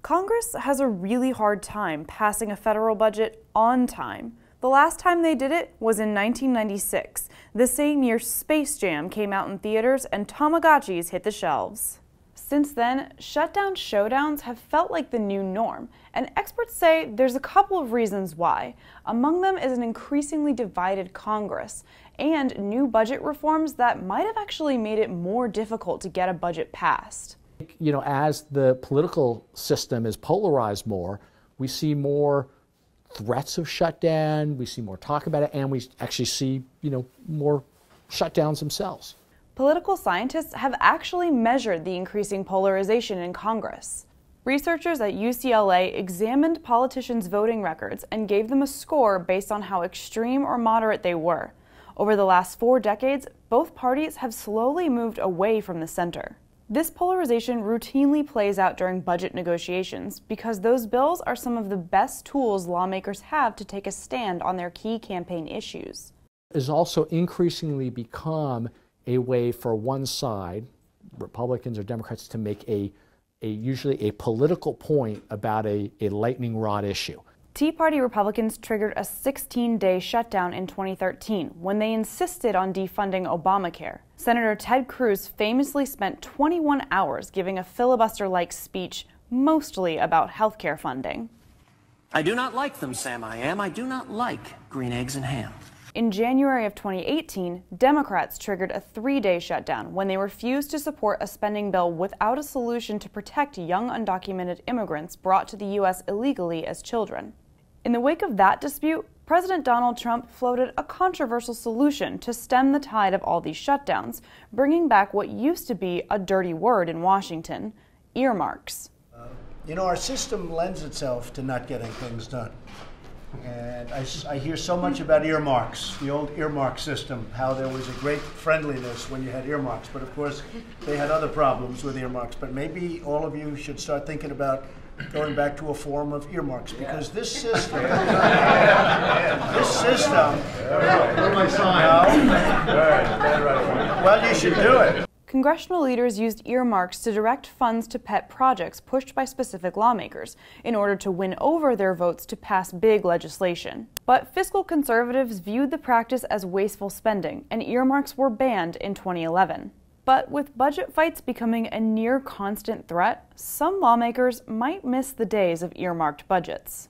Congress has a really hard time passing a federal budget on time. The last time they did it was in 1996, the same year Space Jam came out in theaters and Tamagotchis hit the shelves. Since then, shutdown showdowns have felt like the new norm, and experts say there's a couple of reasons why. Among them is an increasingly divided Congress and new budget reforms that might have actually made it more difficult to get a budget passed. You know, as the political system is polarized more, we see more threats of shutdown, we see more talk about it, and we actually see, more shutdowns themselves. Political scientists have actually measured the increasing polarization in Congress. Researchers at UCLA examined politicians' voting records and gave them a score based on how extreme or moderate they were. Over the last 4 decades, both parties have slowly moved away from the center. This polarization routinely plays out during budget negotiations because those bills are some of the best tools lawmakers have to take a stand on their key campaign issues. It has also increasingly become a way for one side, Republicans or Democrats, to make usually a political point about a lightning rod issue. Tea Party Republicans triggered a 16-day shutdown in 2013 when they insisted on defunding Obamacare. Senator Ted Cruz famously spent 21 hours giving a filibuster-like speech mostly about health care funding. I do not like them, Sam I am. I do not like green eggs and ham. In January of 2018, Democrats triggered a 3-day shutdown when they refused to support a spending bill without a solution to protect young undocumented immigrants brought to the U.S. illegally as children. In the wake of that dispute, President Donald Trump floated a controversial solution to stem the tide of all these shutdowns, bringing back what used to be a dirty word in Washington: earmarks. Our system lends itself to not getting things done. And I hear so much about earmarks, the old earmark system, how there was a great friendliness when you had earmarks. But of course, they had other problems with earmarks. But maybe all of you should start thinking about going back to a form of earmarks, because this system, well, you should do it. Congressional leaders used earmarks to direct funds to pet projects pushed by specific lawmakers in order to win over their votes to pass big legislation. But fiscal conservatives viewed the practice as wasteful spending, and earmarks were banned in 2011. But with budget fights becoming a near constant threat, some lawmakers might miss the days of earmarked budgets.